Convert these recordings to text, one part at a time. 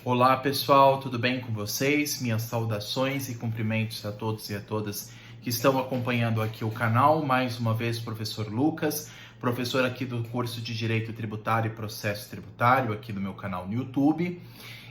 Olá pessoal, tudo bem com vocês? Minhas saudações e cumprimentos a todos e a todas que estão acompanhando aqui o canal. Mais uma vez, professor Lucas, professor aqui do curso de Direito Tributário e Processo Tributário, aqui do meu canal no YouTube.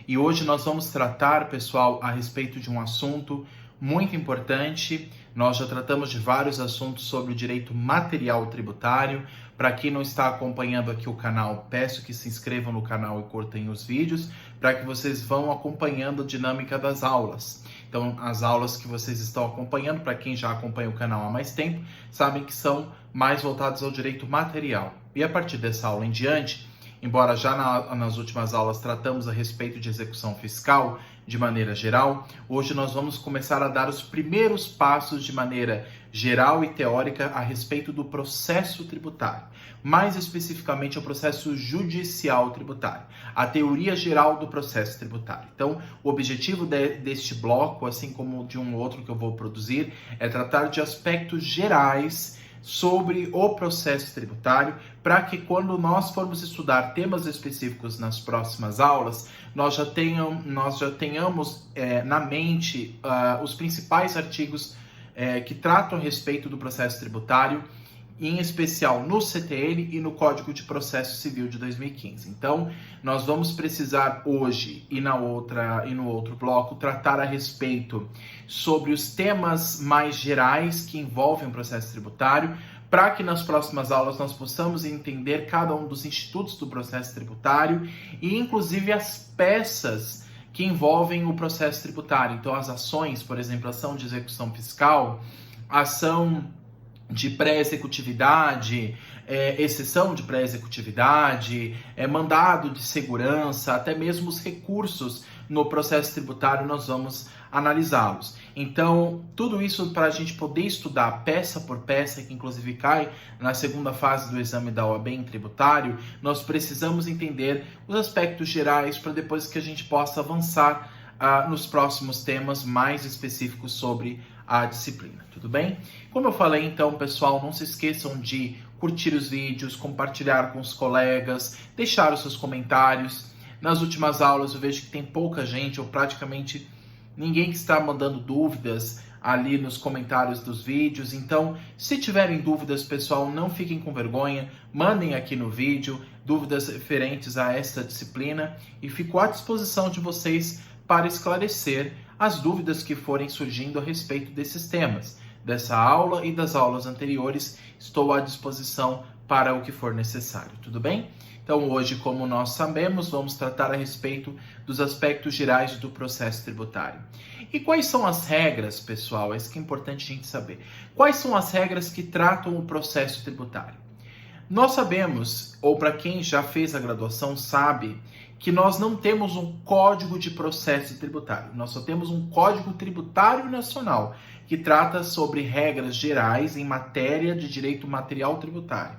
E hoje nós vamos tratar, pessoal, a respeito de um assunto muito importante. Nós já tratamos de vários assuntos sobre o direito material tributário. Para quem não está acompanhando aqui o canal, peço que se inscrevam no canal e curtem os vídeos, para que vocês vão acompanhando a dinâmica das aulas. Então, as aulas que vocês estão acompanhando, para quem já acompanha o canal há mais tempo, sabem que são mais voltadas ao direito material. E a partir dessa aula em diante, embora já nas últimas aulas tratamos a respeito de execução fiscal de maneira geral, hoje nós vamos começar a dar os primeiros passos de maneira geral e teórica a respeito do processo tributário, mais especificamente o processo judicial tributário, a teoria geral do processo tributário. Então, o objetivo deste bloco, assim como de um outro que eu vou produzir, é tratar de aspectos gerais sobre o processo tributário, para que quando nós formos estudar temas específicos nas próximas aulas, nós já tenhamos na mente os principais artigos que tratam a respeito do processo tributário, em especial no CTN e no Código de Processo Civil de 2015. Então, nós vamos precisar hoje e no outro bloco tratar a respeito sobre os temas mais gerais que envolvem o processo tributário, para que nas próximas aulas nós possamos entender cada um dos institutos do processo tributário e inclusive as peças que envolvem o processo tributário. Então, as ações, por exemplo, ação de execução fiscal, ação de pré-executividade, exceção de pré-executividade, mandado de segurança, até mesmo os recursos no processo tributário, nós vamos analisá-los. Então, tudo isso para a gente poder estudar peça por peça, que inclusive cai na segunda fase do exame da OAB em tributário, nós precisamos entender os aspectos gerais para depois que a gente possa avançar nos próximos temas mais específicos sobre a disciplina, tudo bem? Como eu falei, então, pessoal, não se esqueçam de curtir os vídeos, compartilhar com os colegas, deixar os seus comentários. Nas últimas aulas eu vejo que tem pouca gente, ou praticamente ninguém que está mandando dúvidas ali nos comentários dos vídeos. Então, se tiverem dúvidas, pessoal, não fiquem com vergonha, mandem aqui no vídeo dúvidas referentes a essa disciplina e fico à disposição de vocês para esclarecer as dúvidas que forem surgindo a respeito desses temas. Dessa aula e das aulas anteriores, estou à disposição para o que for necessário, tudo bem? Então, hoje, como nós sabemos, vamos tratar a respeito dos aspectos gerais do processo tributário. E quais são as regras, pessoal? Isso que é importante a gente saber. Quais são as regras que tratam o processo tributário? Nós sabemos, ou para quem já fez a graduação sabe, que nós não temos um Código de Processo Tributário. Nós só temos um Código Tributário Nacional, que trata sobre regras gerais em matéria de direito material tributário.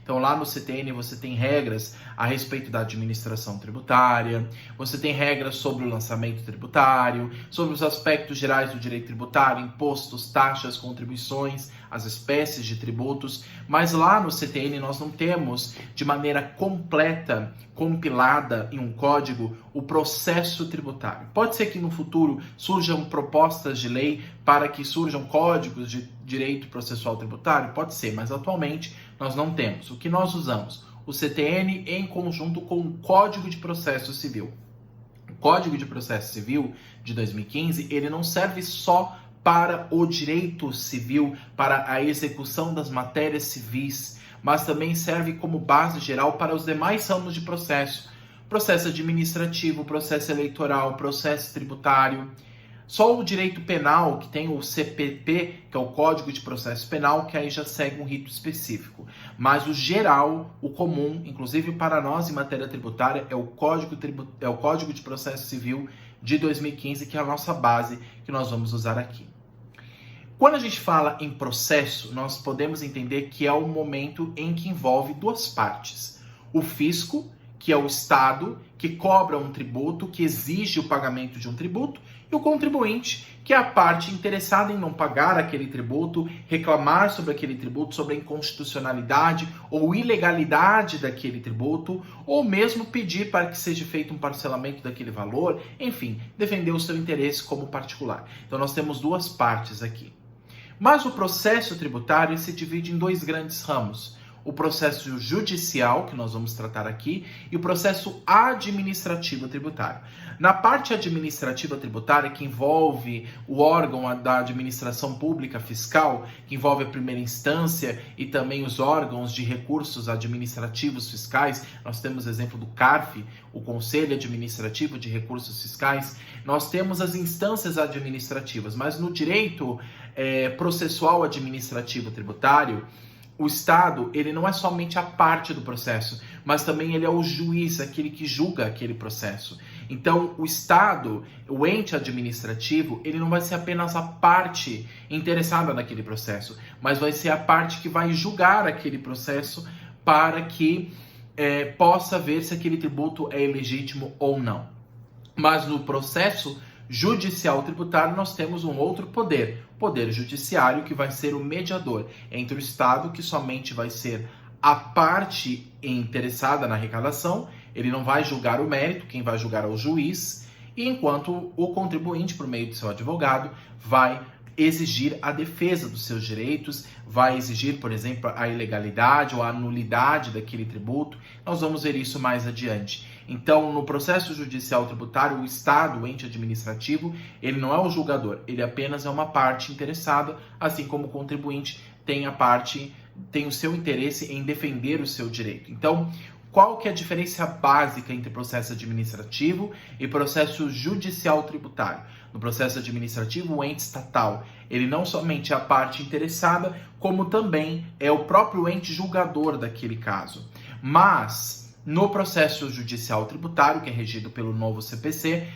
Então, lá no CTN você tem regras a respeito da administração tributária, você tem regras sobre o lançamento tributário, sobre os aspectos gerais do direito tributário, impostos, taxas, contribuições, as espécies de tributos, mas lá no CTN nós não temos de maneira completa, compilada em um código, o processo tributário. Pode ser que no futuro surjam propostas de lei para que surjam códigos de direito processual tributário? Pode ser, mas atualmente nós não temos. O que nós usamos? O CTN em conjunto com o Código de Processo Civil. O Código de Processo Civil de 2015, ele não serve só para o direito civil, para a execução das matérias civis, mas também serve como base geral para os demais ramos de processo. Processo administrativo, processo eleitoral, processo tributário. Só o direito penal, que tem o CPP, que é o Código de Processo Penal, que aí já segue um rito específico. Mas o geral, o comum, inclusive para nós em matéria tributária, é o Código de Processo Civil de 2015, que é a nossa base que nós vamos usar aqui. Quando a gente fala em processo, nós podemos entender que é o momento em que envolve duas partes. O fisco, que é o Estado, que cobra um tributo, que exige o pagamento de um tributo, e o contribuinte, que é a parte interessada em não pagar aquele tributo, reclamar sobre aquele tributo, sobre a inconstitucionalidade ou ilegalidade daquele tributo, ou mesmo pedir para que seja feito um parcelamento daquele valor, enfim, defender o seu interesse como particular. Então nós temos duas partes aqui. Mas o processo tributário se divide em dois grandes ramos. O processo judicial, que nós vamos tratar aqui, e o processo administrativo tributário. Na parte administrativa tributária, que envolve o órgão da administração pública fiscal, que envolve a primeira instância e também os órgãos de recursos administrativos fiscais, nós temos o exemplo do CARF, o Conselho Administrativo de Recursos Fiscais, nós temos as instâncias administrativas, mas no direito processual administrativo tributário, o Estado, ele não é somente a parte do processo, mas também ele é o juiz, aquele que julga aquele processo. Então, o Estado, o ente administrativo, ele não vai ser apenas a parte interessada naquele processo, mas vai ser a parte que vai julgar aquele processo para que possa ver se aquele tributo é ilegítimo ou não. Mas no processo judicial tributário, nós temos um outro poder, o poder judiciário, que vai ser o mediador entre o Estado, que somente vai ser a parte interessada na arrecadação, ele não vai julgar o mérito, quem vai julgar é o juiz, e enquanto o contribuinte, por meio do seu advogado, vai exigir a defesa dos seus direitos, vai exigir, por exemplo, a ilegalidade ou a nulidade daquele tributo. Nós vamos ver isso mais adiante. Então, no processo judicial tributário, o Estado, o ente administrativo, ele não é o julgador, ele apenas é uma parte interessada, assim como o contribuinte tem o seu interesse em defender o seu direito. Então, qual que é a diferença básica entre processo administrativo e processo judicial tributário? No processo administrativo, o ente estatal, ele não somente é a parte interessada, como também é o próprio ente julgador daquele caso. Mas, no processo judicial tributário, que é regido pelo novo CPC,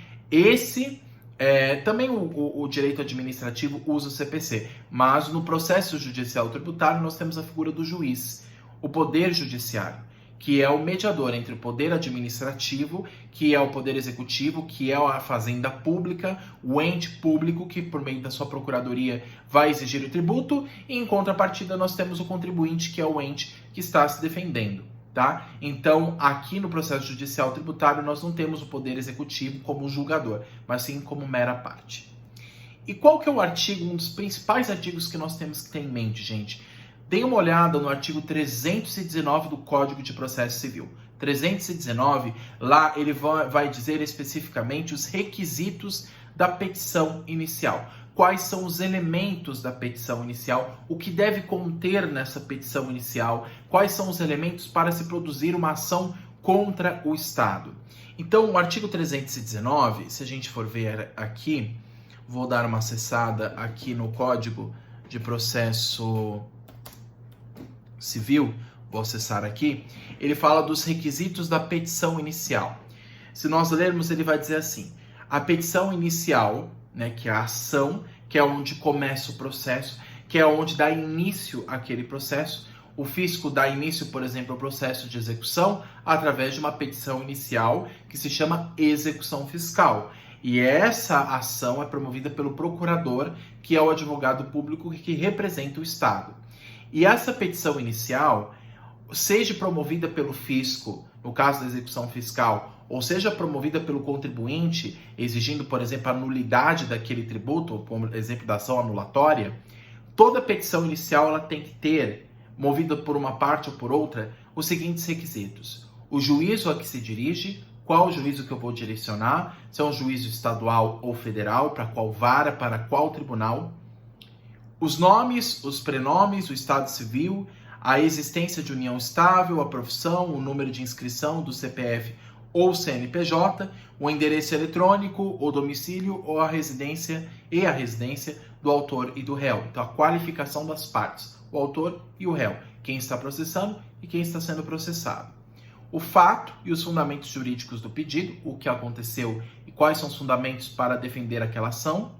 também o direito administrativo usa o CPC, mas no processo judicial tributário nós temos a figura do juiz, o poder judiciário, que é o mediador entre o poder administrativo, que é o poder executivo, que é a fazenda pública, o ente público que, por meio da sua procuradoria, vai exigir o tributo, e em contrapartida nós temos o contribuinte, que é o ente que está se defendendo. Tá? Então, aqui no processo judicial tributário, nós não temos o poder executivo como julgador, mas sim como mera parte. E qual que é o artigo, um dos principais artigos que nós temos que ter em mente, gente? Dê uma olhada no artigo 319 do Código de Processo Civil. 319, lá ele vai dizer especificamente os requisitos da petição inicial. Quais são os elementos da petição inicial, o que deve conter nessa petição inicial, quais são os elementos para se produzir uma ação contra o Estado. Então, o artigo 319, se a gente for ver aqui, vou dar uma acessada aqui no Código de Processo Civil, vou acessar aqui, ele fala dos requisitos da petição inicial. Se nós lermos, ele vai dizer assim, a petição inicial, né, que é a ação, que é onde começa o processo, que é onde dá início àquele processo. O fisco dá início, por exemplo, ao processo de execução através de uma petição inicial que se chama execução fiscal. E essa ação é promovida pelo procurador, que é o advogado público que representa o Estado. E essa petição inicial, seja promovida pelo fisco, no caso da execução fiscal, ou seja promovida pelo contribuinte, exigindo, por exemplo, a nulidade daquele tributo, ou por exemplo da ação anulatória, toda petição inicial ela tem que ter, movida por uma parte ou por outra, os seguintes requisitos. O juízo a que se dirige, qual o juízo que eu vou direcionar, se é um juízo estadual ou federal, para qual vara, para qual tribunal, os nomes, os prenomes, o estado civil, a existência de união estável, a profissão, o número de inscrição do CPF ou CNPJ, o endereço eletrônico, o domicílio ou a residência do autor e do réu. Então, a qualificação das partes, o autor e o réu, quem está processando e quem está sendo processado. O fato e os fundamentos jurídicos do pedido, o que aconteceu e quais são os fundamentos para defender aquela ação.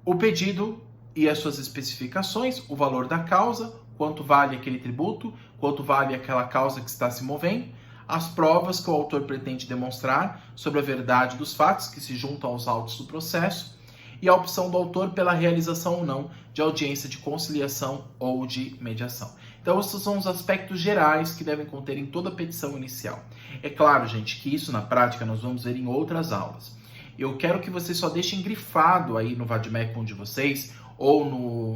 O pedido e as suas especificações, o valor da causa, quanto vale aquele tributo, quanto vale aquela causa que está se movendo, as provas que o autor pretende demonstrar sobre a verdade dos fatos que se juntam aos autos do processo, e a opção do autor pela realização ou não de audiência de conciliação ou de mediação. Então, esses são os aspectos gerais que devem conter em toda a petição inicial. É claro, gente, que isso na prática nós vamos ver em outras aulas. Eu quero que vocês só deixem grifado aí no Vademecum de vocês, ou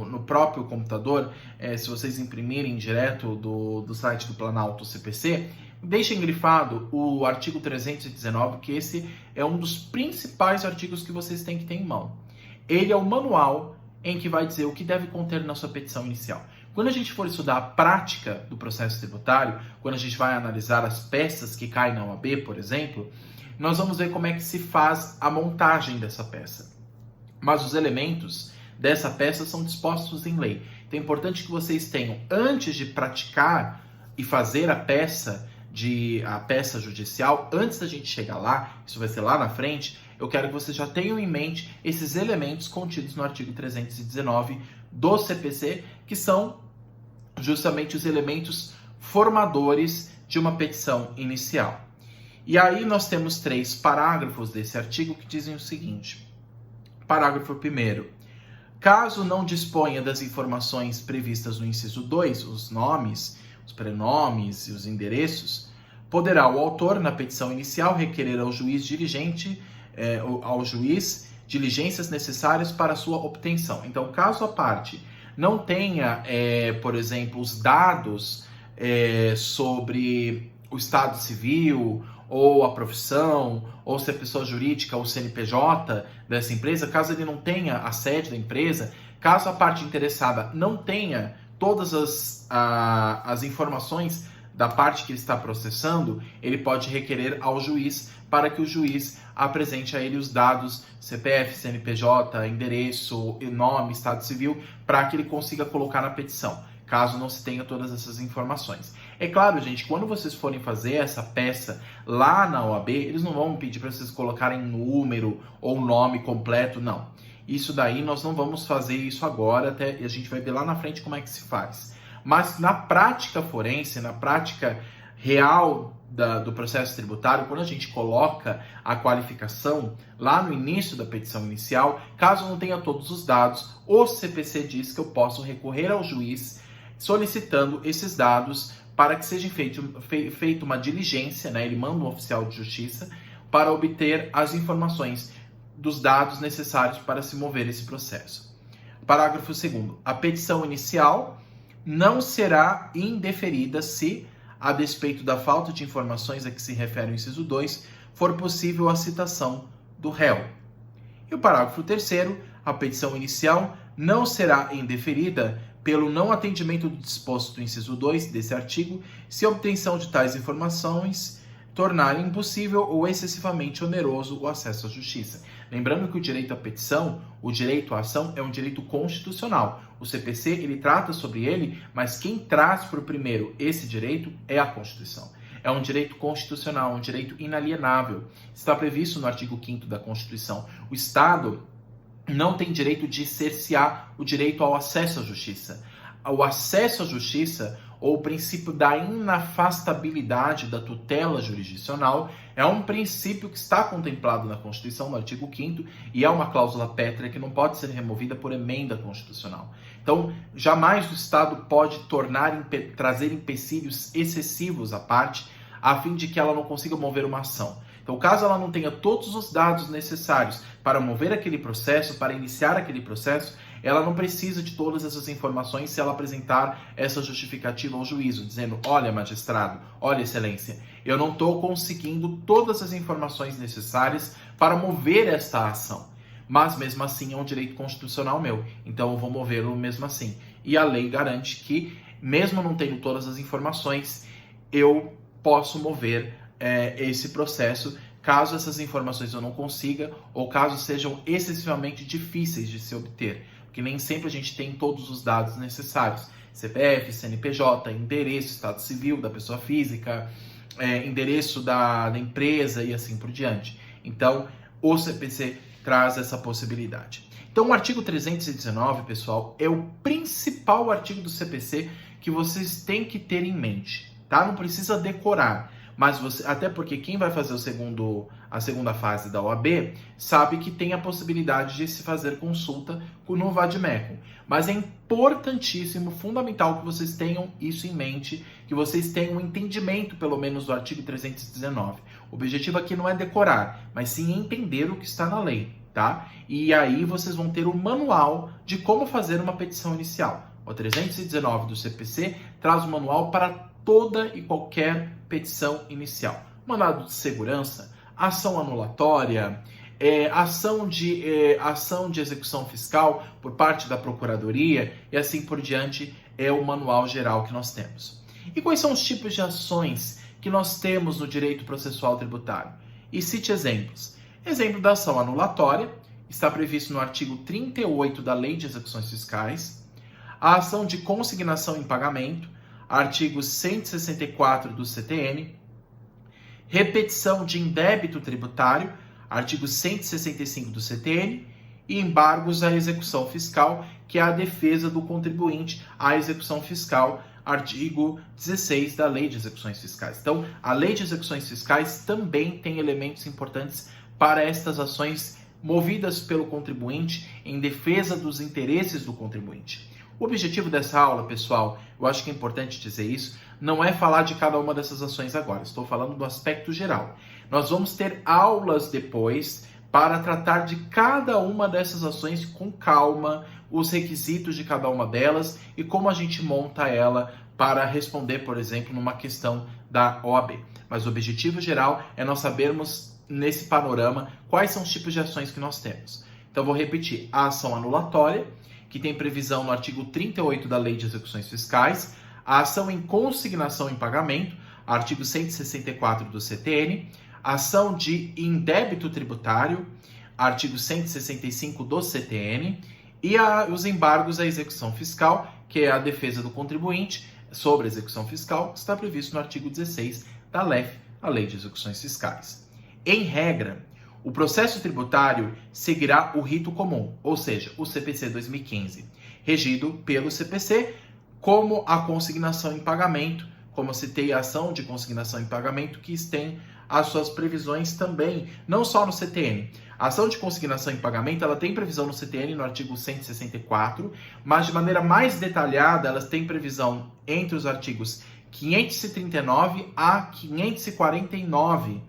no próprio computador, se vocês imprimirem direto do site do Planalto CPC, deixem grifado o artigo 319, que esse é um dos principais artigos que vocês têm que ter em mão. Ele é o manual em que vai dizer o que deve conter na sua petição inicial. Quando a gente for estudar a prática do processo tributário, quando a gente vai analisar as peças que caem na OAB, por exemplo, nós vamos ver como é que se faz a montagem dessa peça. Mas os elementos dessa peça são dispostos em lei. Então é importante que vocês tenham, antes de praticar e fazer a peça judicial, antes da gente chegar lá, isso vai ser lá na frente, eu quero que vocês já tenham em mente esses elementos contidos no artigo 319 do CPC, que são justamente os elementos formadores de uma petição inicial. E aí nós temos 3 parágrafos desse artigo que dizem o seguinte. Parágrafo 1º. Caso não disponha das informações previstas no inciso 2, os nomes, os prenomes e os endereços, poderá o autor, na petição inicial, requerer ao juiz diligências necessárias para a sua obtenção. Então, caso a parte não tenha, por exemplo, os dados sobre o estado civil, ou a profissão, ou se é pessoa jurídica ou CNPJ dessa empresa, caso ele não tenha a sede da empresa, caso a parte interessada não tenha todas as informações da parte que ele está processando, ele pode requerer ao juiz para que o juiz apresente a ele os dados CPF, CNPJ, endereço, nome, estado civil, para que ele consiga colocar na petição, caso não se tenha todas essas informações. É claro, gente, quando vocês forem fazer essa peça lá na OAB, eles não vão pedir para vocês colocarem número ou nome completo, não. Isso daí nós não vamos fazer isso agora, até a gente vai ver lá na frente como é que se faz. Mas na prática forense, na prática real do processo tributário, quando a gente coloca a qualificação lá no início da petição inicial, caso não tenha todos os dados, o CPC diz que eu posso recorrer ao juiz solicitando esses dados para que seja feita uma diligência, né? Ele manda um oficial de justiça para obter as informações dos dados necessários para se mover esse processo. Parágrafo 2º. A petição inicial não será indeferida se, a despeito da falta de informações a que se refere o inciso 2, for possível a citação do réu. E o parágrafo 3º. A petição inicial não será indeferida pelo não atendimento do disposto do inciso 2 desse artigo, se a obtenção de tais informações tornar impossível ou excessivamente oneroso o acesso à justiça. Lembrando que o direito à petição, o direito à ação, é um direito constitucional. O CPC, ele trata sobre ele, mas quem traz para o primeiro esse direito é a Constituição. É um direito constitucional, um direito inalienável. Está previsto no artigo 5º da Constituição. O Estado não tem direito de cercear o direito ao acesso à justiça. O acesso à justiça, ou o princípio da inafastabilidade da tutela jurisdicional, é um princípio que está contemplado na Constituição, no artigo 5º, e é uma cláusula pétrea que não pode ser removida por emenda constitucional. Então, jamais o Estado pode trazer empecilhos excessivos à parte, a fim de que ela não consiga mover uma ação. Então, caso ela não tenha todos os dados necessários para mover aquele processo, para iniciar aquele processo, ela não precisa de todas essas informações se ela apresentar essa justificativa ao juízo, dizendo, olha, magistrado, olha, excelência, eu não estou conseguindo todas as informações necessárias para mover esta ação. Mas, mesmo assim, é um direito constitucional meu, então eu vou movê-lo mesmo assim. E a lei garante que, mesmo não tendo todas as informações, eu posso mover esse processo, caso essas informações eu não consiga, ou caso sejam excessivamente difíceis de se obter, porque nem sempre a gente tem todos os dados necessários. CPF, CNPJ, endereço, estado civil da pessoa física, endereço da empresa e assim por diante. Então, o CPC traz essa possibilidade. Então, o artigo 319, pessoal, é o principal artigo do CPC que vocês têm que ter em mente, tá? Não precisa decorar. mas até porque quem vai fazer a segunda fase da OAB sabe que tem a possibilidade de se fazer consulta no Vademecum. Mas é importantíssimo, fundamental que vocês tenham isso em mente, que vocês tenham um entendimento, pelo menos, do artigo 319. O objetivo aqui não é decorar, mas sim entender o que está na lei, tá? E aí vocês vão ter o manual de como fazer uma petição inicial. O 319 do CPC traz o manual para toda e qualquer petição inicial. Mandado de segurança, ação anulatória, ação de execução fiscal por parte da Procuradoria e assim por diante, é o manual geral que nós temos. E quais são os tipos de ações que nós temos no direito processual tributário? E cite exemplos. Exemplo da ação anulatória, está previsto no artigo 38 da Lei de Execuções Fiscais. A ação de consignação em pagamento, artigo 164 do CTN. Repetição de indébito tributário, artigo 165 do CTN. E embargos à execução fiscal, que é a defesa do contribuinte à execução fiscal, artigo 16 da Lei de Execuções Fiscais. Então, a Lei de Execuções Fiscais também tem elementos importantes para estas ações movidas pelo contribuinte em defesa dos interesses do contribuinte. O objetivo dessa aula, pessoal, eu acho que é importante dizer isso, não é falar de cada uma dessas ações agora, estou falando do aspecto geral. Nós vamos ter aulas depois para tratar de cada uma dessas ações com calma, os requisitos de cada uma delas e como a gente monta ela para responder, por exemplo, numa questão da OAB. Mas o objetivo geral é nós sabermos, nesse panorama, quais são os tipos de ações que nós temos. Então, vou repetir. A ação anulatória, que tem previsão no artigo 38 da Lei de Execuções Fiscais. A ação em consignação em pagamento, artigo 164 do CTN. A ação de indébito tributário, artigo 165 do CTN. E os embargos à execução fiscal, que é a defesa do contribuinte sobre a execução fiscal, que está previsto no artigo 16 da LEF, a Lei de Execuções Fiscais. Em regra, o processo tributário seguirá o rito comum, ou seja, o CPC 2015, regido pelo CPC, como a consignação em pagamento, como eu citei, a ação de consignação em pagamento, que tem as suas previsões também, não só no CTN. A ação de consignação em pagamento, ela tem previsão no CTN, no artigo 164, mas de maneira mais detalhada, elas têm previsão entre os artigos 539 a 549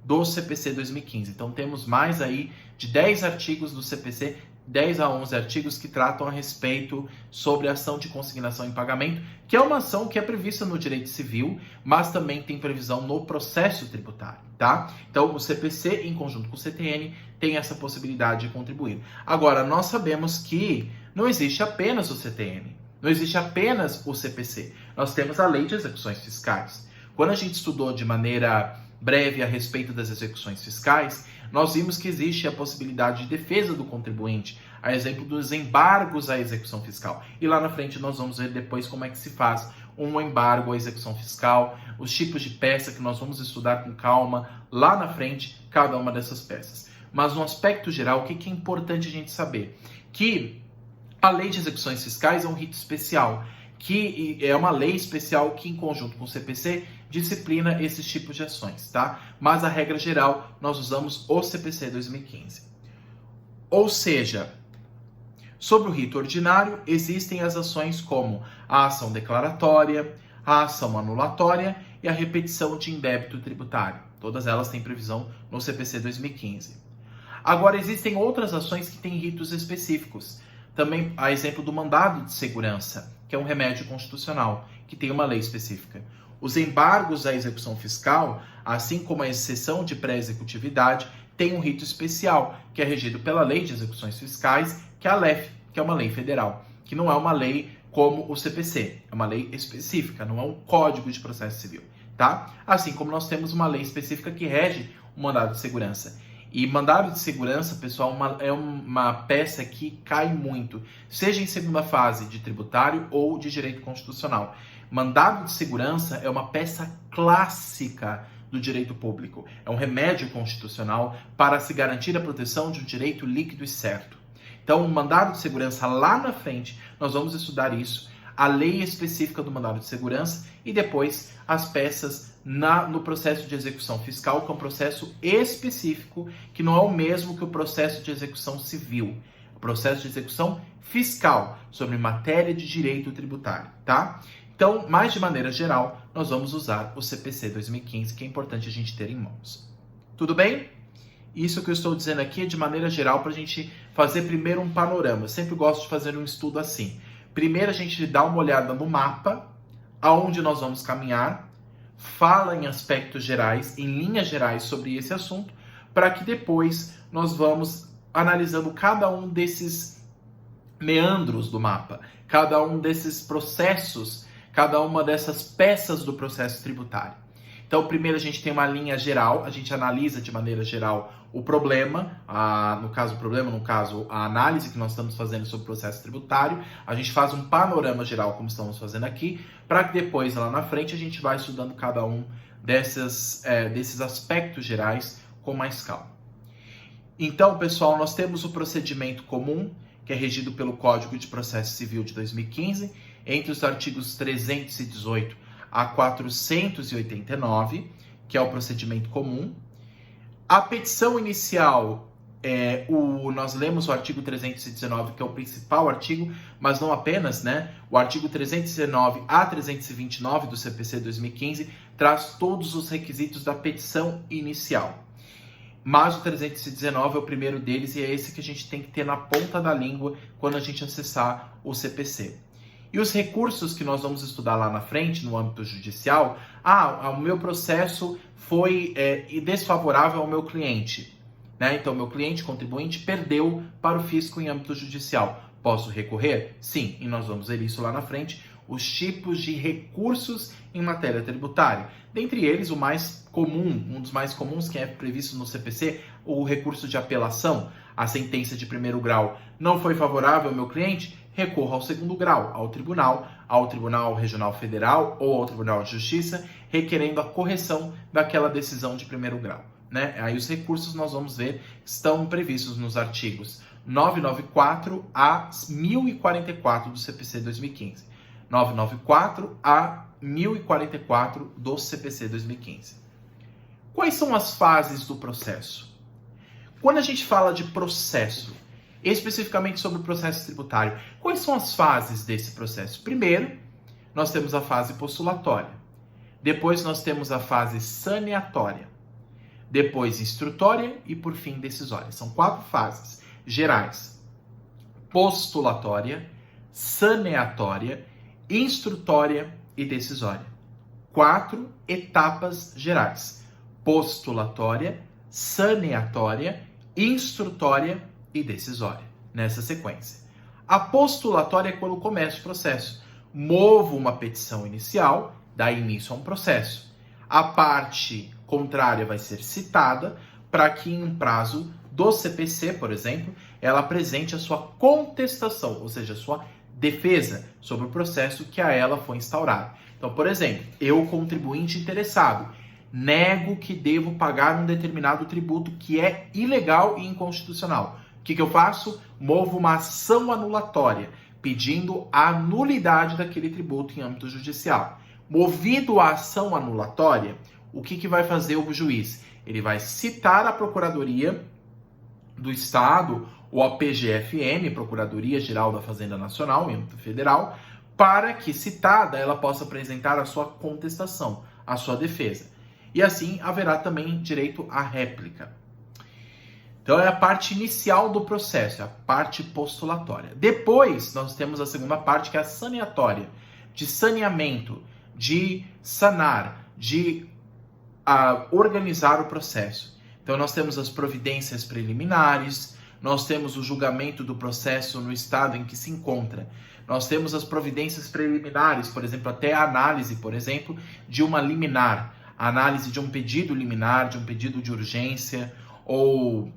do CPC 2015. Então, temos mais aí de 10 artigos do CPC, 10 a 11 artigos que tratam a respeito sobre a ação de consignação em pagamento, que é uma ação que é prevista no direito civil, mas também tem previsão no processo tributário, tá? Então, o CPC, em conjunto com o CTN, tem essa possibilidade de contribuir. Agora, nós sabemos que não existe apenas o CTN, não existe apenas o CPC. Nós temos a Lei de Execuções Fiscais. Quando a gente estudou de maneira breve a respeito das execuções fiscais, nós vimos que existe a possibilidade de defesa do contribuinte, a exemplo dos embargos à execução fiscal. E lá na frente nós vamos ver depois como é que se faz um embargo à execução fiscal, os tipos de peça que nós vamos estudar com calma lá na frente, cada uma dessas peças. Mas no aspecto geral, o que é importante a gente saber? Que a Lei de Execuções Fiscais é um rito especial, que é uma lei especial que, em conjunto com o CPC, disciplina esses tipos de ações, tá? Mas a regra geral, nós usamos o CPC 2015. Ou seja, sobre o rito ordinário, existem as ações como a ação declaratória, a ação anulatória e a repetição de indébito tributário. Todas elas têm previsão no CPC 2015. Agora, existem outras ações que têm ritos específicos. Também, a exemplo do mandado de segurança, que é um remédio constitucional, que tem uma lei específica. Os embargos à execução fiscal, assim como a exceção de pré-executividade, tem um rito especial, que é regido pela Lei de Execuções Fiscais, que é a LEF, que é uma lei federal, que não é uma lei como o CPC, é uma lei específica, não é um código de processo civil, tá? Assim como nós temos uma lei específica que rege o mandado de segurança. E mandado de segurança, pessoal, é uma peça que cai muito, seja em segunda fase de tributário ou de direito constitucional. Mandado de segurança é uma peça clássica do direito público. É um remédio constitucional para se garantir a proteção de um direito líquido e certo. Então, o mandado de segurança lá na frente, nós vamos estudar isso. a lei específica do mandado de segurança e depois as peças no processo de execução fiscal, que é um processo específico, que não é o mesmo que o processo de execução civil. O processo de execução fiscal, sobre matéria de direito tributário, tá? Então, mais de maneira geral, nós vamos usar o CPC 2015, que é importante a gente ter em mãos. Tudo bem? Isso que eu estou dizendo aqui é de maneira geral para a gente fazer primeiro um panorama. Eu sempre gosto de fazer um estudo assim. Primeiro a gente dá uma olhada no mapa, aonde nós vamos caminhar, fala em aspectos gerais, em linhas gerais sobre esse assunto, para que depois nós vamos analisando cada um desses meandros do mapa, cada um desses processos, cada uma dessas peças do processo tributário. Então, primeiro a gente tem uma linha geral, a gente analisa de maneira geral o problema, no caso a análise que nós estamos fazendo sobre o processo tributário, a gente faz um panorama geral, como estamos fazendo aqui, para que depois, lá na frente, a gente vá estudando cada um desses aspectos gerais com mais calma. Então, pessoal, nós temos o procedimento comum, que é regido pelo Código de Processo Civil de 2015, entre os artigos 318 a 489, que é o procedimento comum. A petição inicial, nós lemos o artigo 319, que é o principal artigo, mas não apenas, né? O artigo 319 a 329 do CPC 2015 traz todos os requisitos da petição inicial. Mas o 319 é o primeiro deles e é esse que a gente tem que ter na ponta da língua quando a gente acessar o CPC. E os recursos que nós vamos estudar lá na frente, no âmbito judicial, o meu processo foi desfavorável ao meu cliente, né? Então, meu cliente contribuinte perdeu para o fisco em âmbito judicial. Posso recorrer? Sim, e nós vamos ver isso lá na frente, os tipos de recursos em matéria tributária. Dentre eles, o mais comum, um dos mais comuns que é previsto no CPC, o recurso de apelação. A sentença de primeiro grau não foi favorável ao meu cliente? Recorra ao segundo grau, ao Tribunal Regional Federal ou ao Tribunal de Justiça, requerendo a correção daquela decisão de primeiro grau, né? Aí os recursos nós vamos ver estão previstos nos artigos 994 a 1044 do CPC 2015. 994 a 1044 do CPC 2015. Quais são as fases do processo? Quando a gente fala de processo, especificamente sobre o processo tributário, quais são as fases desse processo? Primeiro, nós temos a fase postulatória. Depois nós temos a fase saneatória. Depois instrutória e, por fim, decisória. São 4 fases gerais: postulatória, saneatória, instrutória e decisória. 4 etapas gerais: postulatória, saneatória, instrutória e decisória, nessa sequência. A postulatória é quando começa o processo. Movo uma petição inicial, dá início a um processo. A parte contrária vai ser citada para que em um prazo do CPC, por exemplo, ela apresente a sua contestação, ou seja, a sua defesa sobre o processo que a ela foi instaurado. Então, por exemplo, eu, contribuinte interessado, nego que devo pagar um determinado tributo que é ilegal e inconstitucional. O que eu faço? Movo uma ação anulatória, pedindo a nulidade daquele tributo em âmbito judicial. Movido a ação anulatória, o que vai fazer o juiz? Ele vai citar a Procuradoria do Estado, ou a PGFN, Procuradoria Geral da Fazenda Nacional, em âmbito federal, para que, citada, ela possa apresentar a sua contestação, a sua defesa. E assim haverá também direito à réplica. Então é a parte inicial do processo, é a parte postulatória. Depois nós temos a segunda parte, que é a saneatória, de saneamento, de sanar, de organizar o processo. Então nós temos as providências preliminares, nós temos o julgamento do processo no estado em que se encontra. Nós temos as providências preliminares, por exemplo, até a análise, por exemplo, de uma liminar, a análise de um pedido liminar, de um pedido de urgência, ou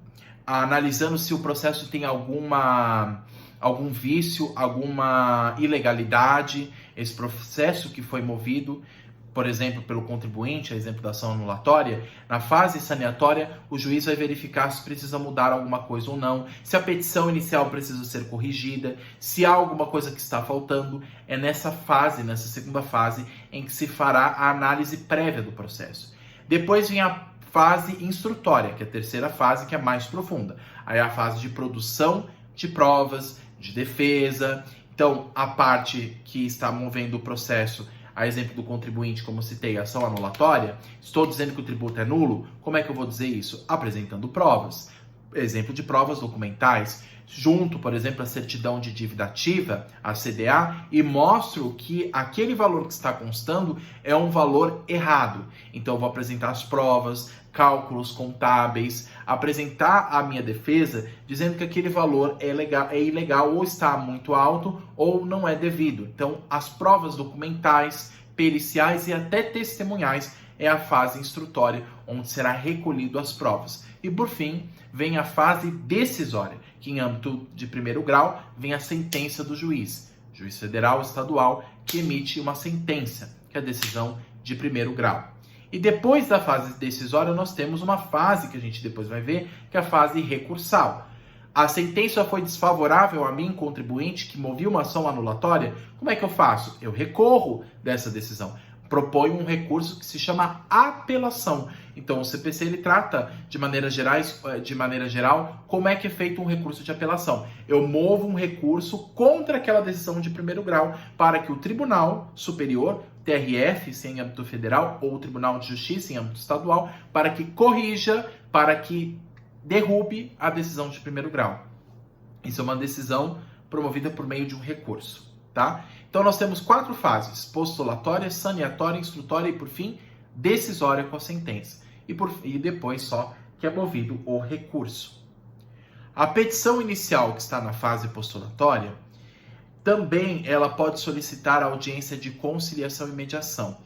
analisando se o processo tem algum vício, alguma ilegalidade, esse processo que foi movido, por exemplo, pelo contribuinte, a exemplo da ação anulatória, na fase saneatória, o juiz vai verificar se precisa mudar alguma coisa ou não, se a petição inicial precisa ser corrigida, se há alguma coisa que está faltando. É nessa fase, nessa segunda fase, em que se fará a análise prévia do processo. Depois vem a fase instrutória, que é a terceira fase, que é mais profunda. Aí é a fase de produção de provas, de defesa. Então, a parte que está movendo o processo, a exemplo do contribuinte, como citei, ação anulatória, estou dizendo que o tributo é nulo, como é que eu vou dizer isso? Apresentando provas. Exemplo de provas documentais, junto, por exemplo, a certidão de dívida ativa, a CDA, e mostro que aquele valor que está constando é um valor errado. Então, eu vou apresentar as provas, cálculos contábeis, apresentar a minha defesa dizendo que aquele valor é ilegal ou está muito alto ou não é devido. Então, as provas documentais, periciais e até testemunhais é a fase instrutória, onde será recolhido as provas. E, por fim, vem a fase decisória, que em âmbito de primeiro grau vem a sentença do juiz federal, estadual, que emite uma sentença, que é a decisão de primeiro grau. E depois da fase decisória, nós temos uma fase que a gente depois vai ver, que é a fase recursal. A sentença foi desfavorável a mim, contribuinte, que movi uma ação anulatória. Como é que eu faço? Eu recorro dessa decisão. Proponho um recurso que se chama apelação. Então, o CPC ele trata, de maneira geral, como é que é feito um recurso de apelação. Eu movo um recurso contra aquela decisão de primeiro grau para que o Tribunal Superior, TRF, se em âmbito federal, ou o Tribunal de Justiça, em âmbito estadual, para que corrija, para que derrube a decisão de primeiro grau. Isso é uma decisão promovida por meio de um recurso, tá? Então, nós temos 4 fases: postulatória, saneatória, instrutória e, por fim, decisória com a sentença. E depois só que é movido o recurso. A petição inicial, que está na fase postulatória, também ela pode solicitar a audiência de conciliação e mediação,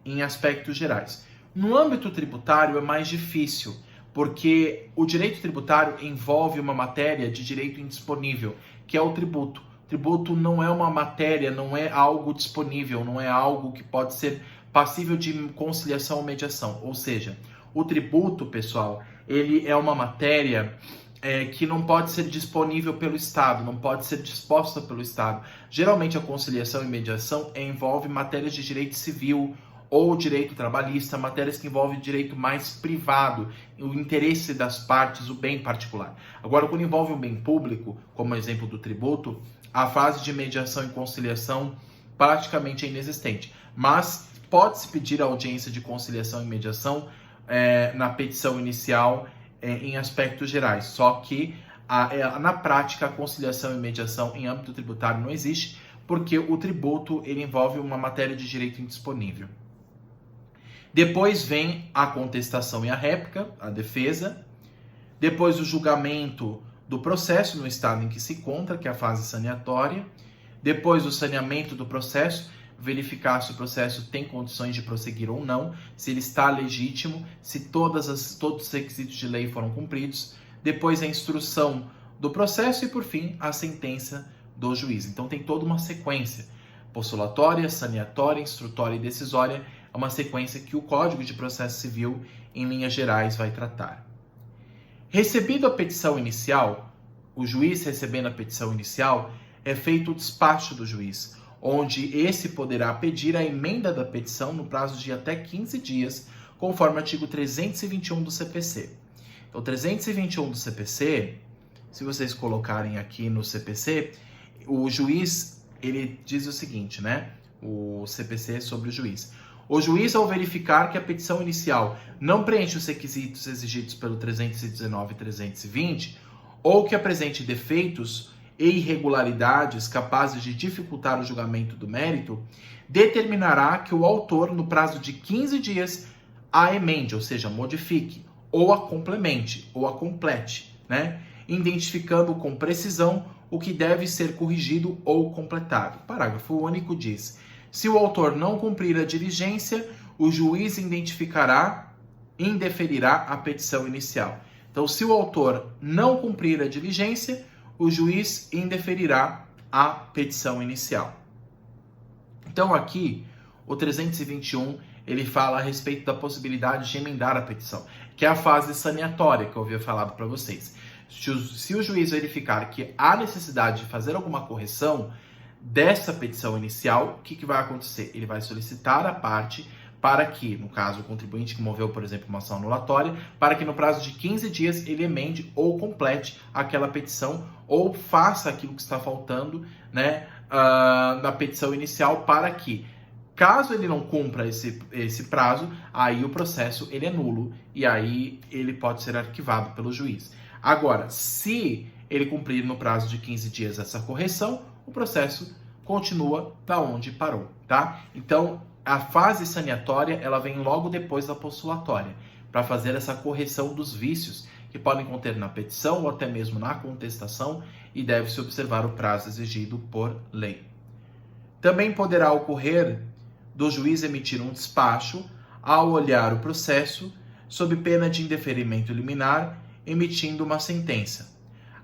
em aspectos gerais. No âmbito tributário é mais difícil, porque o direito tributário envolve uma matéria de direito indisponível, que é o tributo. Tributo não é uma matéria, não é algo disponível, não é algo que pode ser passível de conciliação ou mediação. Ou seja, o tributo, pessoal, ele é uma matéria que não pode ser disponível pelo Estado, não pode ser disposta pelo Estado. Geralmente a conciliação e mediação envolve matérias de direito civil ou direito trabalhista, matérias que envolvem direito mais privado, o interesse das partes, o bem particular. Agora, quando envolve um bem público, como exemplo do tributo, a fase de mediação e conciliação praticamente é inexistente. Mas pode-se pedir a audiência de conciliação e mediação na petição inicial em aspectos gerais. Só que na prática a conciliação e mediação em âmbito tributário não existe, porque o tributo ele envolve uma matéria de direito indisponível. Depois vem a contestação e a réplica, a defesa. Depois o julgamento do processo no estado em que se encontra, que é a fase saneatória. Depois o saneamento do processo, verificar se o processo tem condições de prosseguir ou não, se ele está legítimo, se todos os requisitos de lei foram cumpridos. Depois a instrução do processo e, por fim, a sentença do juiz. Então tem toda uma sequência: postulatória, saneatória, instrutória e decisória. É uma sequência que o Código de Processo Civil, em linhas gerais, vai tratar. Recebido a petição inicial, o juiz recebendo a petição inicial, é feito o despacho do juiz, onde esse poderá pedir a emenda da petição no prazo de até 15 dias, conforme o artigo 321 do CPC. Então, 321 do CPC, se vocês colocarem aqui no CPC, o juiz, ele diz o seguinte, né? O CPC sobre o juiz. O juiz, ao verificar que a petição inicial não preenche os requisitos exigidos pelo 319 e 320, ou que apresente defeitos e irregularidades capazes de dificultar o julgamento do mérito, determinará que o autor, no prazo de 15 dias, a emende, ou seja, modifique, ou a complemente, ou a complete, né? Identificando com precisão o que deve ser corrigido ou completado. Parágrafo único diz: se o autor não cumprir a diligência, o juiz indeferirá a petição inicial. Então, se o autor não cumprir a diligência, o juiz indeferirá a petição inicial. Então, aqui, o 321 ele fala a respeito da possibilidade de emendar a petição, que é a fase saneatória que eu havia falado para vocês. Se o juiz verificar que há necessidade de fazer alguma correção dessa petição inicial, o que vai acontecer? Ele vai solicitar a parte para que, no caso, o contribuinte que moveu, por exemplo, uma ação anulatória, para que no prazo de 15 dias ele emende ou complete aquela petição ou faça aquilo que está faltando, né, na petição inicial, para que, caso ele não cumpra esse prazo, aí o processo ele é nulo e aí ele pode ser arquivado pelo juiz. Agora, se ele cumprir no prazo de 15 dias essa correção, o processo continua da onde parou, tá? Então, a fase saneatória, ela vem logo depois da postulatória, para fazer essa correção dos vícios que podem conter na petição ou até mesmo na contestação, e deve-se observar o prazo exigido por lei. Também poderá ocorrer do juiz emitir um despacho ao olhar o processo, sob pena de indeferimento liminar, emitindo uma sentença.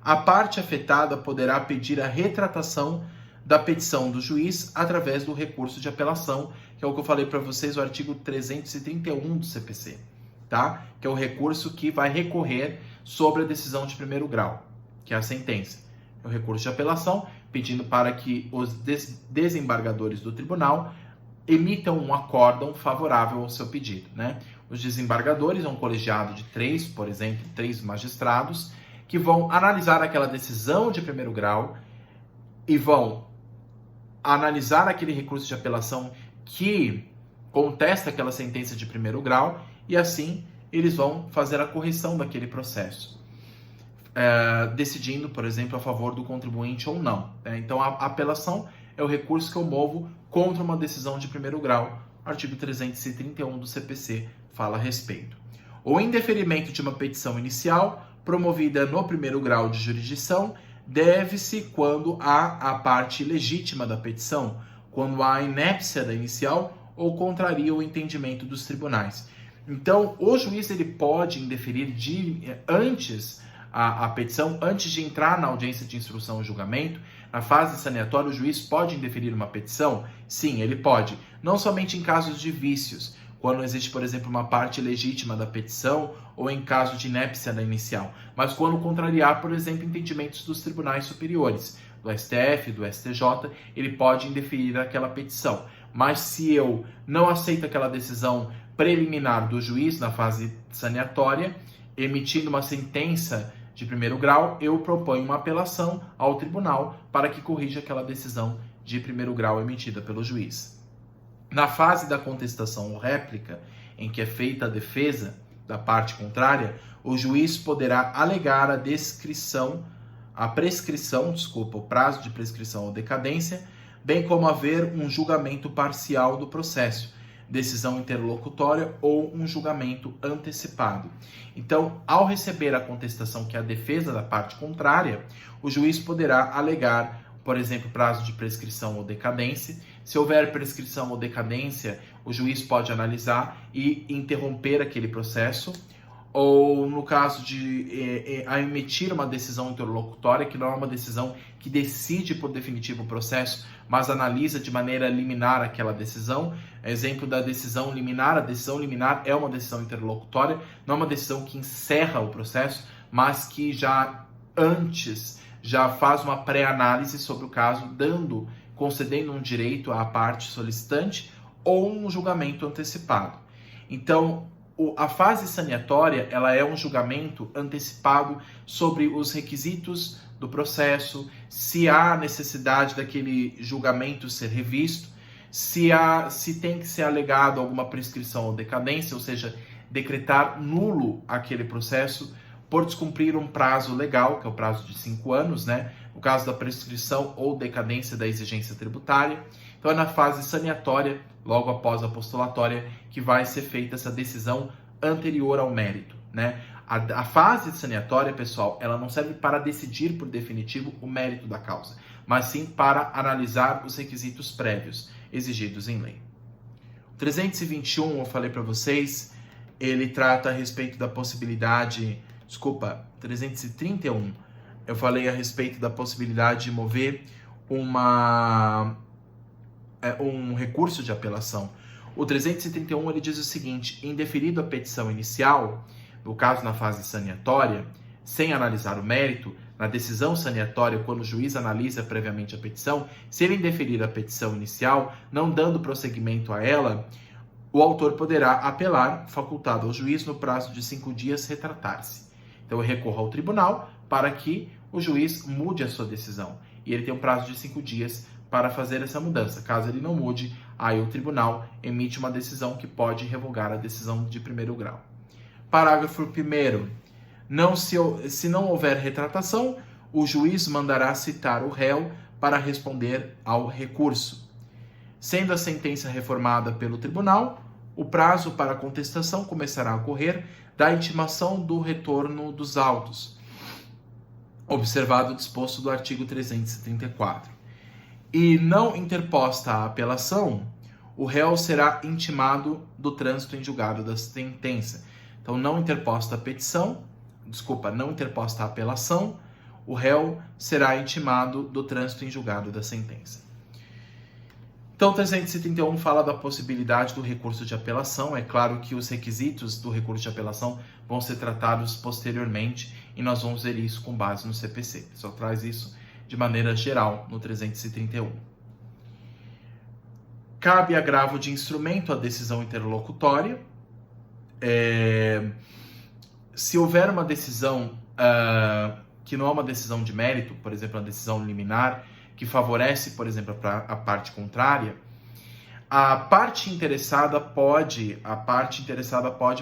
A parte afetada poderá pedir a retratação da petição do juiz através do recurso de apelação, que é o que eu falei para vocês, o artigo 331 do CPC, tá? Que é o recurso que vai recorrer sobre a decisão de primeiro grau, que é a sentença. É o recurso de apelação, pedindo para que os desembargadores do tribunal emitam um acórdão favorável ao seu pedido, né? Os desembargadores é um colegiado de 3, por exemplo, 3 magistrados, que vão analisar aquela decisão de primeiro grau e vão analisar aquele recurso de apelação que contesta aquela sentença de primeiro grau, e assim eles vão fazer a correção daquele processo, decidindo, por exemplo, a favor do contribuinte ou não, né? Então, a apelação é o recurso que eu movo contra uma decisão de primeiro grau. Artigo 331 do CPC fala a respeito. O indeferimento de uma petição inicial promovida no primeiro grau de jurisdição deve-se quando há a parte legítima da petição, quando há a inépcia da inicial ou contraria o entendimento dos tribunais. Então, o juiz ele pode indeferir antes a petição, antes de entrar na audiência de instrução e julgamento. Na fase saneatória, o juiz pode indeferir uma petição? Sim, ele pode. Não somente em casos de vícios, quando existe, por exemplo, uma parte legítima da petição ou em caso de inépcia da inicial, mas quando contrariar, por exemplo, entendimentos dos tribunais superiores, do STF, do STJ, ele pode indeferir aquela petição. Mas se eu não aceito aquela decisão preliminar do juiz na fase saneatória, emitindo uma sentença de primeiro grau, eu proponho uma apelação ao tribunal para que corrija aquela decisão de primeiro grau emitida pelo juiz. Na fase da contestação ou réplica, em que é feita a defesa da parte contrária, o juiz poderá alegar o prazo de prescrição ou decadência, bem como haver um julgamento parcial do processo, decisão interlocutória ou um julgamento antecipado. Então, ao receber a contestação, que é a defesa da parte contrária, o juiz poderá alegar, por exemplo, prazo de prescrição ou decadência. Se houver prescrição ou decadência, o juiz pode analisar e interromper aquele processo, ou no caso de emitir uma decisão interlocutória, que não é uma decisão que decide por definitivo o processo, mas analisa de maneira liminar aquela decisão. Exemplo da decisão liminar: a decisão liminar é uma decisão interlocutória, não é uma decisão que encerra o processo, mas que já faz uma pré-análise sobre o caso, concedendo um direito à parte solicitante ou um julgamento antecipado. Então, a fase saneatória, ela é um julgamento antecipado sobre os requisitos do processo, se há necessidade daquele julgamento ser revisto, se tem que ser alegado alguma prescrição ou decadência, ou seja, decretar nulo aquele processo por descumprir um prazo legal, que é o prazo de 5 anos, né? No caso da prescrição ou decadência da exigência tributária. Então é na fase saneatória, logo após a postulatória, que vai ser feita essa decisão anterior ao mérito, né? A fase saneatória, pessoal, ela não serve para decidir por definitivo o mérito da causa, mas sim para analisar os requisitos prévios exigidos em lei. O 321, eu falei para vocês, ele trata a respeito da possibilidade... 331, eu falei a respeito da possibilidade de mover um recurso de apelação. O 331 ele diz o seguinte: indeferido a petição inicial, no caso na fase saniatória, sem analisar o mérito, na decisão saniatória, quando o juiz analisa previamente a petição, se ele indeferir a petição inicial, não dando prosseguimento a ela, o autor poderá apelar, facultado ao juiz no prazo de 5 dias retratar-se. Então, eu recorro ao tribunal para que o juiz mude a sua decisão. E ele tem um prazo de 5 dias para fazer essa mudança. Caso ele não mude, aí o tribunal emite uma decisão que pode revogar a decisão de primeiro grau. Parágrafo 1º. Se não houver retratação, o juiz mandará citar o réu para responder ao recurso. Sendo a sentença reformada pelo tribunal, o prazo para contestação começará a correr da intimação do retorno dos autos, observado o disposto do artigo 334. E não interposta a apelação, o réu será intimado do trânsito em julgado da sentença. Então, não interposta a apelação, o réu será intimado do trânsito em julgado da sentença. Então, 331 fala da possibilidade do recurso de apelação. É claro que os requisitos do recurso de apelação vão ser tratados posteriormente e nós vamos ver isso com base no CPC. Só traz isso de maneira geral no 331. Cabe agravo de instrumento à decisão interlocutória. Se houver uma decisão que não é uma decisão de mérito, por exemplo, uma decisão liminar, que favorece, por exemplo, a parte contrária, a parte interessada pode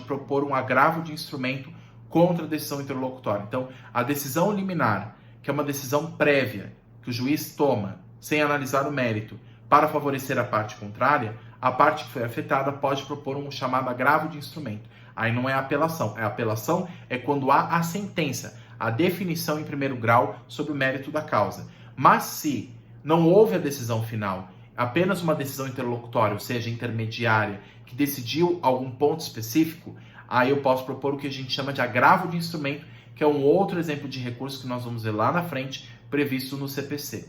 propor um agravo de instrumento contra a decisão interlocutória. Então, a decisão liminar, que é uma decisão prévia, que o juiz toma, sem analisar o mérito, para favorecer a parte contrária, a parte que foi afetada pode propor um chamado agravo de instrumento. Aí não é apelação. A apelação é quando há a sentença, a definição em primeiro grau sobre o mérito da causa. Mas se não houve a decisão final, apenas uma decisão interlocutória, ou seja, intermediária, que decidiu algum ponto específico, aí eu posso propor o que a gente chama de agravo de instrumento, que é um outro exemplo de recurso que nós vamos ver lá na frente, previsto no CPC.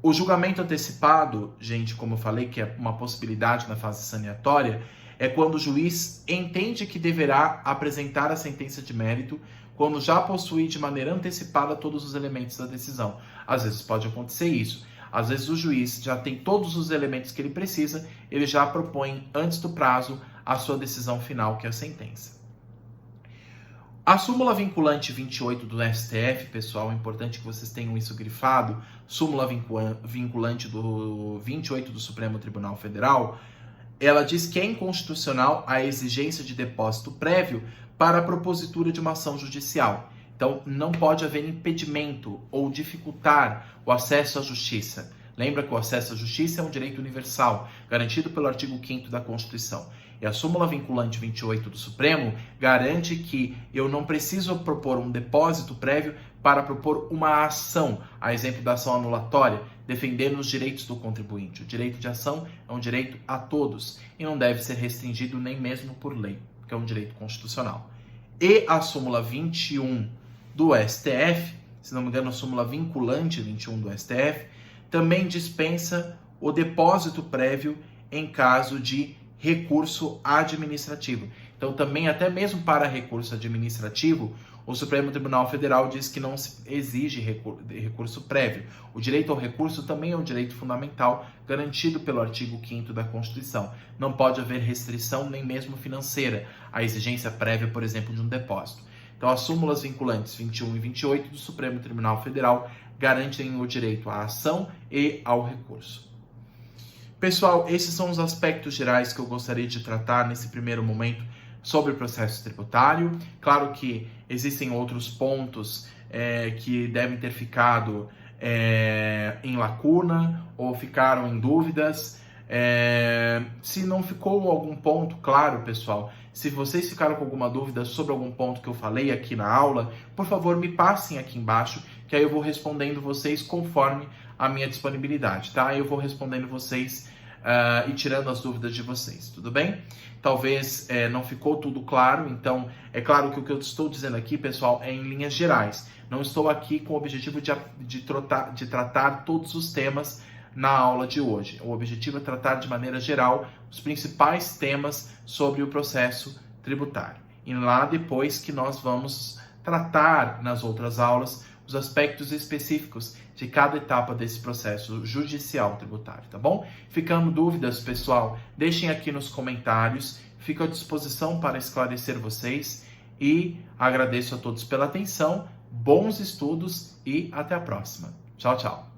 O julgamento antecipado, gente, como eu falei, que é uma possibilidade na fase saniatória, é quando o juiz entende que deverá apresentar a sentença de mérito quando já possui de maneira antecipada todos os elementos da decisão. Às vezes pode acontecer isso. Às vezes o juiz já tem todos os elementos que ele precisa, ele já propõe antes do prazo a sua decisão final, que é a sentença. A súmula vinculante 28 do STF, pessoal, é importante que vocês tenham isso grifado, súmula vinculante do 28 do Supremo Tribunal Federal, ela diz que é inconstitucional a exigência de depósito prévio para a propositura de uma ação judicial. Então, não pode haver impedimento ou dificultar o acesso à justiça. Lembra que o acesso à justiça é um direito universal, garantido pelo artigo 5º da Constituição. E a súmula vinculante 28 do Supremo garante que eu não preciso propor um depósito prévio para propor uma ação, a exemplo da ação anulatória, defendendo os direitos do contribuinte. O direito de ação é um direito a todos e não deve ser restringido nem mesmo por lei, que é um direito constitucional. E a súmula 21 do STF, se não me engano, a súmula vinculante 21 do STF, também dispensa o depósito prévio em caso de recurso administrativo. Então, também, até mesmo para recurso administrativo, o Supremo Tribunal Federal diz que não se exige recurso prévio. O direito ao recurso também é um direito fundamental, garantido pelo artigo 5º da Constituição. Não pode haver restrição, nem mesmo financeira, à exigência prévia, por exemplo, de um depósito. Então, as súmulas vinculantes 21 e 28 do Supremo Tribunal Federal garantem o direito à ação e ao recurso. Pessoal, esses são os aspectos gerais que eu gostaria de tratar nesse primeiro momento sobre o processo tributário. Claro que existem outros pontos que devem ter ficado em lacuna ou ficaram em dúvidas. Se não ficou algum ponto claro, pessoal, se vocês ficaram com alguma dúvida sobre algum ponto que eu falei aqui na aula, por favor, me passem aqui embaixo, que aí eu vou respondendo vocês conforme a minha disponibilidade, tá? Eu vou respondendo vocês e tirando as dúvidas de vocês, tudo bem? Talvez não ficou tudo claro, então é claro que o que eu estou dizendo aqui, pessoal, é em linhas gerais. Não estou aqui com o objetivo de tratar todos os temas na aula de hoje. O objetivo é tratar de maneira geral os principais temas sobre o processo tributário. E lá depois que nós vamos tratar nas outras aulas os aspectos específicos de cada etapa desse processo judicial tributário, tá bom? Ficando dúvidas, pessoal, deixem aqui nos comentários. Fico à disposição para esclarecer vocês e agradeço a todos pela atenção, bons estudos e até a próxima. Tchau, tchau.